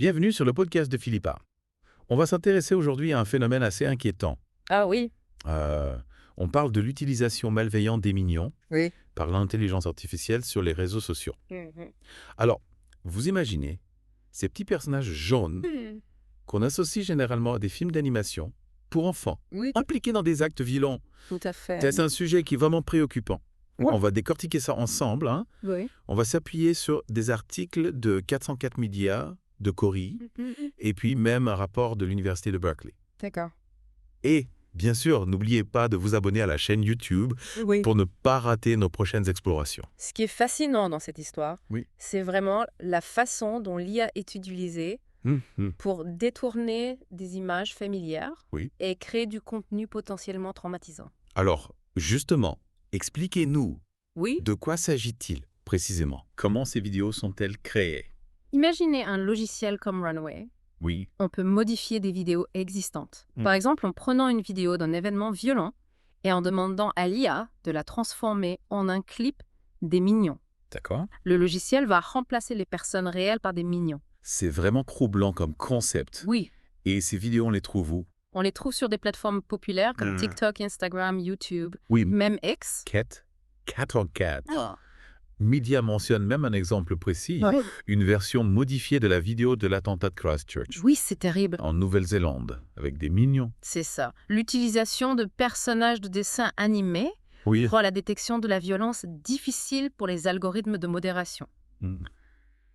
Bienvenue sur le podcast de Philippa. On va s'intéresser aujourd'hui à un phénomène assez inquiétant. Ah oui, On parle de l'utilisation malveillante des mignons oui. par l'intelligence artificielle sur les réseaux sociaux. Mhm. Alors, vous imaginez ces petits personnages jaunes qu'on associe généralement à des films d'animation pour enfants, Oui, impliqués dans des actes violents. tout à fait. C'est un sujet qui est vraiment préoccupant. Ouais. On va décortiquer ça ensemble. Oui. On va s'appuyer sur des articles de 404 Media, de Cori, et puis même un rapport de l'Université de Berkeley. D'accord. Et, bien sûr, n'oubliez pas de vous abonner à la chaîne YouTube Oui. pour ne pas rater nos prochaines explorations. Ce qui est fascinant dans cette histoire, Oui. c'est vraiment la façon dont l'IA est utilisée pour détourner des images familières Oui. et créer du contenu potentiellement traumatisant. Alors, justement, expliquez-nous, Oui. de quoi s'agit-il précisément? Comment ces vidéos sont-elles créées? Imaginez un logiciel comme Runway. Oui. On peut modifier des vidéos existantes. Par exemple, en prenant une vidéo d'un événement violent et en demandant à l'IA de la transformer en un clip des mignons. D'accord. Le logiciel va remplacer les personnes réelles par des mignons. C'est vraiment troublant comme concept. Oui. Et ces vidéos, on les trouve où? On les trouve sur des plateformes populaires comme TikTok, Instagram, YouTube, Oui. même X. 404. Media mentionne même un exemple précis, Oui. une version modifiée de la vidéo de l'attentat de Christchurch, Oui, c'est terrible. en Nouvelle-Zélande, avec des mignons. C'est ça. L'utilisation de personnages de dessins animés Oui. rend la détection de la violence difficile pour les algorithmes de modération.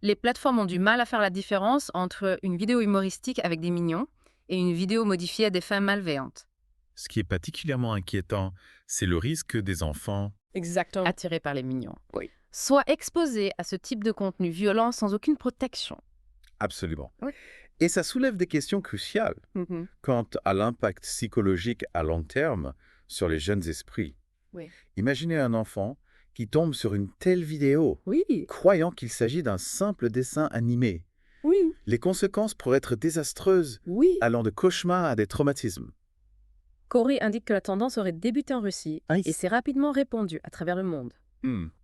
Les plateformes ont du mal à faire la différence entre une vidéo humoristique avec des mignons et une vidéo modifiée à des fins malveillantes. Ce qui est particulièrement inquiétant, c'est le risque des enfants. Exactement. Attirés par les mignons. Oui. Soit exposés à ce type de contenu violent sans aucune protection. Absolument. Oui. Et ça soulève des questions cruciales quant à l'impact psychologique à long terme sur les jeunes esprits. Oui. Imaginez un enfant qui tombe sur une telle vidéo, Oui. croyant qu'il s'agit d'un simple dessin animé. Oui. Les conséquences pourraient être désastreuses, Oui. allant de cauchemars à des traumatismes. Cori indique que la tendance aurait débuté en Russie et s'est rapidement répandue à travers le monde.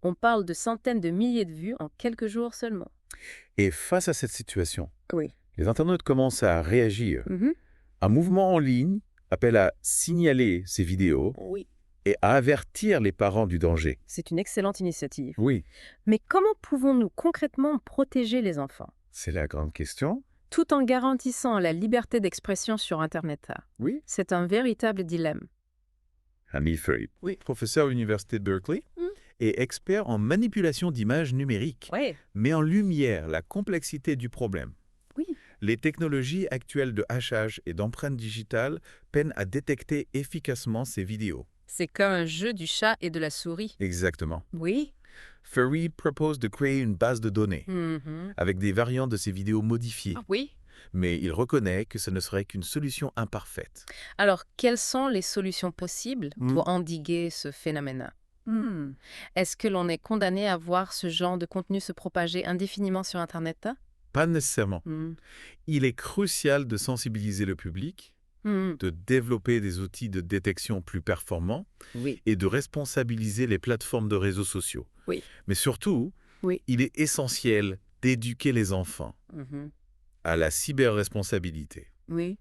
On parle de centaines de milliers de vues en quelques jours seulement. Et face à cette situation, Oui. les internautes commencent à réagir. Un mouvement en ligne appelle à signaler ces vidéos Oui. et à avertir les parents du danger. C'est une excellente initiative. Oui, Mais comment pouvons-nous concrètement protéger les enfants, c'est la grande question. tout en garantissant la liberté d'expression sur Internet? Oui. C'est un véritable dilemme. Hanif Farid, professeur à l'Université de Berkeley et expert en manipulation d'images numériques, Oui. met en lumière la complexité du problème. Oui. Les technologies actuelles de hachage et d'empreintes digitales peinent à détecter efficacement ces vidéos. C'est comme un jeu du chat et de la souris. Exactement. Oui. Farid propose de créer une base de données avec des variantes de ces vidéos modifiées, Oui. mais il reconnaît que ce ne serait qu'une solution imparfaite. Alors, quelles sont les solutions possibles pour endiguer ce phénomène? Est-ce que l'on est condamné à voir ce genre de contenu se propager indéfiniment sur Internet? Pas nécessairement. Il est crucial de sensibiliser le public, de développer des outils de détection plus performants Oui. et de responsabiliser les plateformes de réseaux sociaux. Oui. Mais surtout, Oui. il est essentiel d'éduquer les enfants à la cyber-responsabilité Oui.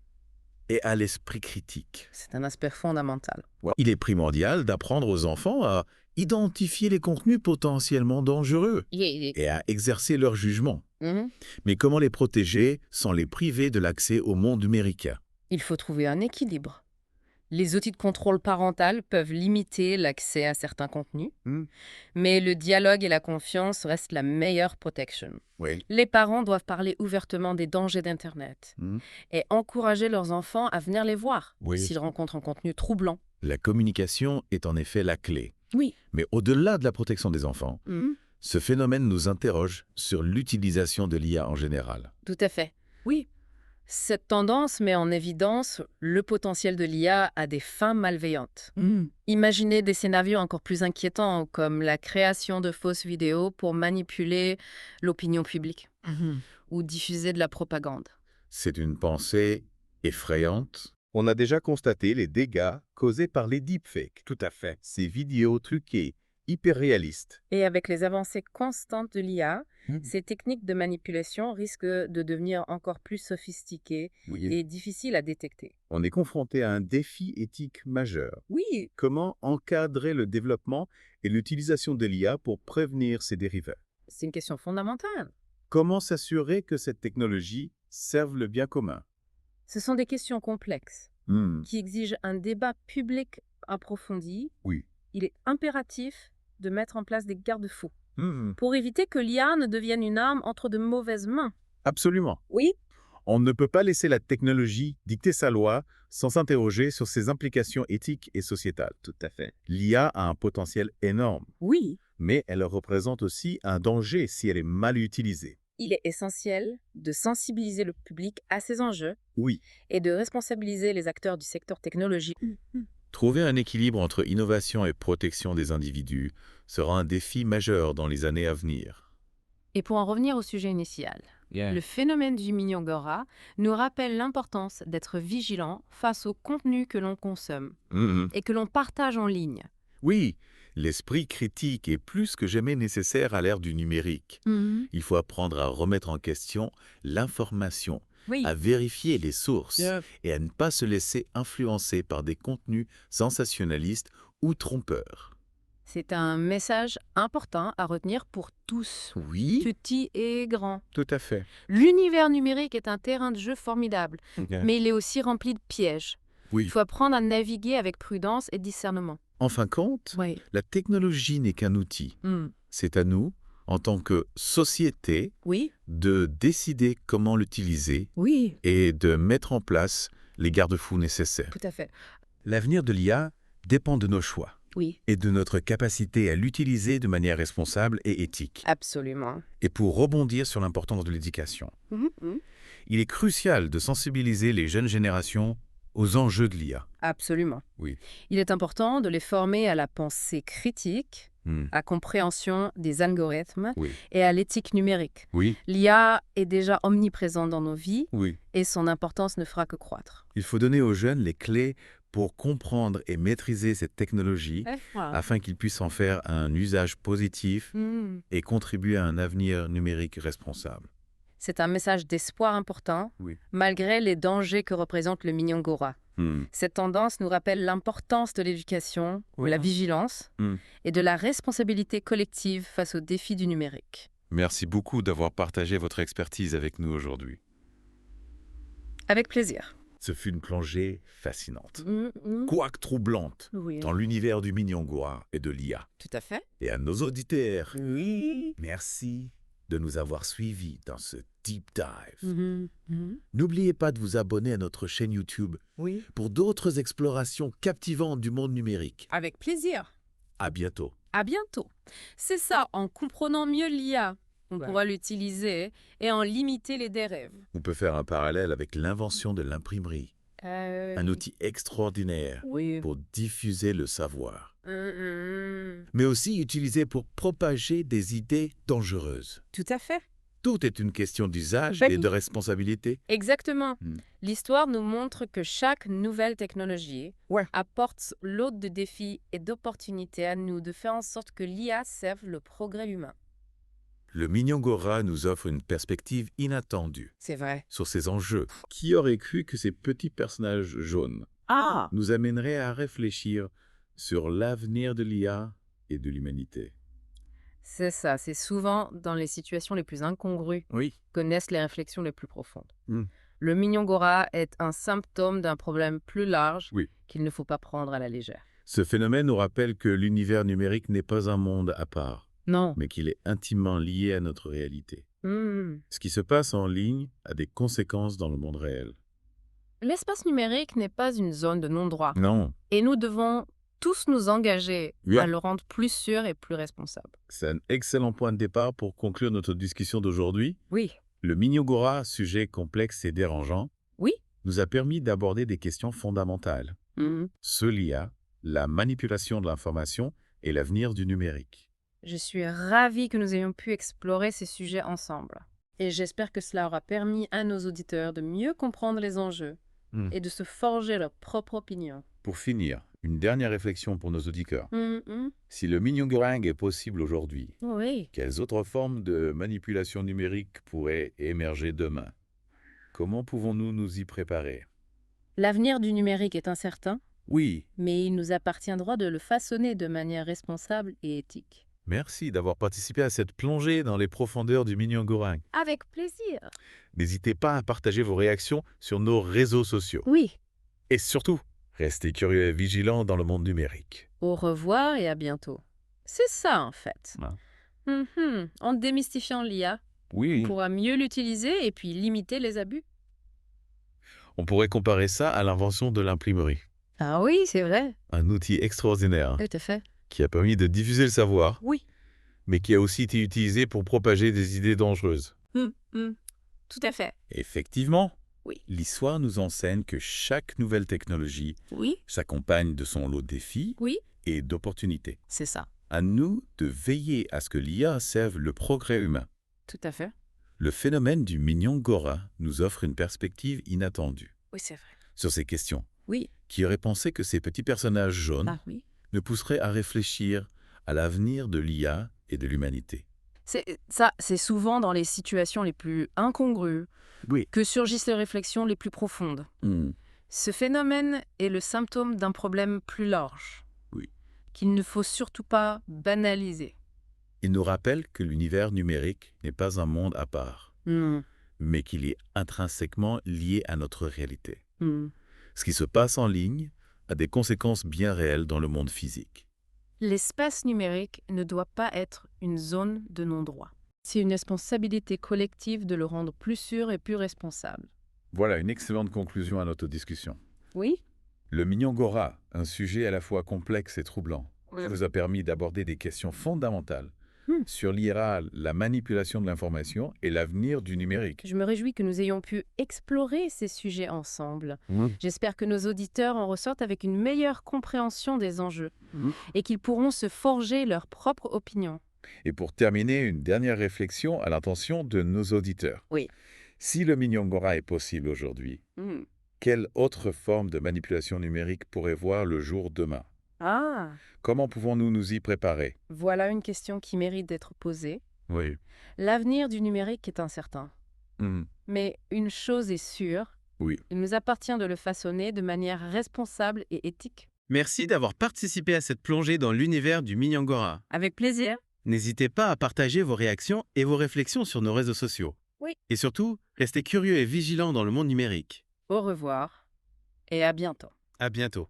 et à l'esprit critique. C'est un aspect fondamental. Il est primordial d'apprendre aux enfants à identifier les contenus potentiellement dangereux et à exercer leur jugement. Mais comment les protéger sans les priver de l'accès au monde numérique? Il faut trouver un équilibre. Les outils de contrôle parental peuvent limiter l'accès à certains contenus, mais le dialogue et la confiance restent la meilleure protection. Oui. Les parents doivent parler ouvertement des dangers d'Internet et encourager leurs enfants à venir les voir s'ils rencontrent un contenu troublant. La communication est en effet la clé. Oui. Mais au-delà de la protection des enfants, ce phénomène nous interroge sur l'utilisation de l'IA en général. Tout à fait. Oui. Cette tendance met en évidence le potentiel de l'IA à des fins malveillantes. Imaginez des scénarios encore plus inquiétants, comme la création de fausses vidéos pour manipuler l'opinion publique ou diffuser de la propagande. C'est une pensée effrayante. On a déjà constaté les dégâts causés par les deepfakes. Tout à fait. Ces vidéos truquées hyper réaliste. Et avec les avancées constantes de l'IA, ces techniques de manipulation risquent de devenir encore plus sophistiquées et difficiles à détecter. On est confronté à un défi éthique majeur. Oui, Comment encadrer le développement et l'utilisation de l'IA pour prévenir ces dérives? c'est une question fondamentale. Comment s'assurer que cette technologie serve le bien commun? Ce sont des questions complexes qui exigent un débat public approfondi. Oui. Il est impératif de mettre en place des garde-fous pour éviter que l'IA ne devienne une arme entre de mauvaises mains. Absolument. Oui, On ne peut pas laisser la technologie dicter sa loi sans s'interroger sur ses implications éthiques et sociétales. Tout à fait. L'IA a un potentiel énorme, oui. mais elle représente aussi un danger si elle est mal utilisée. Il est essentiel de sensibiliser le public à ces enjeux Oui. et de responsabiliser les acteurs du secteur technologique. Trouver un équilibre entre innovation et protection des individus sera un défi majeur dans les années à venir. Et pour en revenir au sujet initial, le phénomène du mignon Gora nous rappelle l'importance d'être vigilant face au contenu que l'on consomme et que l'on partage en ligne. Oui, l'esprit critique est plus que jamais nécessaire à l'ère du numérique. Il faut apprendre à remettre en question l'information, Oui. à vérifier les sources et à ne pas se laisser influencer par des contenus sensationnalistes ou trompeurs. C'est un message important à retenir pour tous, Oui, petits et grands. tout à fait. L'univers numérique est un terrain de jeu formidable, mais il est aussi rempli de pièges. Oui. Il faut apprendre à naviguer avec prudence et discernement. En fin de compte, Oui. la technologie n'est qu'un outil. C'est à nous, en tant que société, Oui. de décider comment l'utiliser Oui. et de mettre en place les garde-fous nécessaires. Tout à fait. L'avenir de l'IA dépend de nos choix Oui. et de notre capacité à l'utiliser de manière responsable et éthique. Absolument. Et pour rebondir sur l'importance de l'éducation, il est crucial de sensibiliser les jeunes générations aux enjeux de l'IA. Absolument. Oui. Il est important de les former à la pensée critique, à compréhension des algorithmes Oui. et à l'éthique numérique. Oui. L'IA est déjà omniprésente dans nos vies Oui. et son importance ne fera que croître. Il faut donner aux jeunes les clés pour comprendre et maîtriser cette technologie afin qu'ils puissent en faire un usage positif et contribuer à un avenir numérique responsable. C'est un message d'espoir important, malgré les dangers que représente le mignon Gora. Cette tendance nous rappelle l'importance de l'éducation, de la vigilance et de la responsabilité collective face aux défis du numérique. Merci beaucoup d'avoir partagé votre expertise avec nous aujourd'hui. Avec plaisir. Ce fut une plongée fascinante, quoique troublante, Oui. dans l'univers du mignon Gora et de l'IA. Tout à fait. Et à nos auditeurs, merci de nous avoir suivis dans ce deep dive. N'oubliez pas de vous abonner à notre chaîne YouTube pour d'autres explorations captivantes du monde numérique. Avec plaisir. À bientôt. À bientôt. C'est ça, en comprenant mieux l'IA, on pourra l'utiliser et en limiter les dérives. On peut faire un parallèle avec l'invention de l'imprimerie, un outil extraordinaire pour diffuser le savoir, mais aussi utilisé pour propager des idées dangereuses. Tout à fait. Tout est une question d'usage et de responsabilité. Exactement. L'histoire nous montre que chaque nouvelle technologie apporte lot de défis et d'opportunités à nous de faire en sorte que l'IA serve le progrès humain. Le mignon Gora nous offre une perspective inattendue C'est vrai. sur ces enjeux. Qui aurait cru que ces petits personnages jaunes nous amèneraient à réfléchir sur l'avenir de l'IA et de l'humanité? C'est ça, c'est souvent dans les situations les plus incongrues que naissent les réflexions les plus profondes. Le mignon Gora est un symptôme d'un problème plus large qu'il ne faut pas prendre à la légère. Ce phénomène nous rappelle que l'univers numérique n'est pas un monde à part, Non. mais qu'il est intimement lié à notre réalité. Ce qui se passe en ligne a des conséquences dans le monde réel. L'espace numérique n'est pas une zone de non-droit. Non, Et nous devons tous nous engager à le rendre plus sûr et plus responsable. c'est un excellent point de départ pour conclure notre discussion d'aujourd'hui. Oui. Le mignon Gora, sujet complexe et dérangeant, Oui. nous a permis d'aborder des questions fondamentales. Ce l'IA, la manipulation de l'information et l'avenir du numérique. Je suis ravie que nous ayons pu explorer ces sujets ensemble. Et j'espère que cela aura permis à nos auditeurs de mieux comprendre les enjeux et de se forger leur propre opinion. Pour finir, Une dernière réflexion pour nos auditeurs. Si le mignon goreng est possible aujourd'hui, quelles autres formes de manipulation numérique pourraient émerger demain? Comment pouvons-nous nous y préparer? L'avenir du numérique est incertain, Oui, mais il nous appartiendra de le façonner de manière responsable et éthique. merci d'avoir participé à cette plongée dans les profondeurs du mignon goreng. Avec plaisir. N'hésitez pas à partager vos réactions sur nos réseaux sociaux. Oui. Et surtout, restez curieux et vigilants dans le monde numérique. Au revoir et à bientôt. C'est ça, en fait. Ah. En démystifiant l'IA, Oui. on pourra mieux l'utiliser et puis limiter les abus. On pourrait comparer ça à l'invention de l'imprimerie. Ah oui, c'est vrai. Un outil extraordinaire Tout à fait. qui a permis de diffuser le savoir, Oui. mais qui a aussi été utilisé pour propager des idées dangereuses. Tout à fait. Effectivement, Oui. l'histoire nous enseigne que chaque nouvelle technologie Oui. s'accompagne de son lot de défis Oui. et d'opportunités. C'est ça. À nous de veiller à ce que l'IA serve le progrès humain. Tout à fait. Le phénomène du mignon Gora nous offre une perspective inattendue Oui, c'est vrai. sur ces questions. Oui. Qui aurait pensé que ces petits personnages jaunes Ah oui. ne pousseraient à réfléchir à l'avenir de l'IA et de l'humanité? C'est souvent dans les situations les plus incongrues Oui. que surgissent les réflexions les plus profondes. Ce phénomène est le symptôme d'un problème plus large, Oui. qu'il ne faut surtout pas banaliser. Il nous rappelle que l'univers numérique n'est pas un monde à part, mais qu'il est intrinsèquement lié à notre réalité. Ce qui se passe en ligne a des conséquences bien réelles dans le monde physique. L'espace numérique ne doit pas être une zone de non-droit. C'est une responsabilité collective de le rendre plus sûr et plus responsable. Voilà une excellente conclusion à notre discussion. Oui. Le mignon Gora, un sujet à la fois complexe et troublant, nous a permis d'aborder des questions fondamentales sur l'IA, la manipulation de l'information et l'avenir du numérique. Je me réjouis que nous ayons pu explorer ces sujets ensemble. J'espère que nos auditeurs en ressortent avec une meilleure compréhension des enjeux et qu'ils pourront se forger leur propre opinion. Et pour terminer, une dernière réflexion à l'intention de nos auditeurs. Oui. Si le mignon Gora est possible aujourd'hui, quelle autre forme de manipulation numérique pourrait voir le jour demain? Comment pouvons-nous nous y préparer? Voilà une question qui mérite d'être posée. Oui. L'avenir du numérique est incertain. Mais une chose est sûre, Oui. il nous appartient de le façonner de manière responsable et éthique. Merci d'avoir participé à cette plongée dans l'univers du mignon Gora. Avec plaisir. N'hésitez pas à partager vos réactions et vos réflexions sur nos réseaux sociaux. Oui. Et surtout, restez curieux et vigilants dans le monde numérique. Au revoir et à bientôt. À bientôt.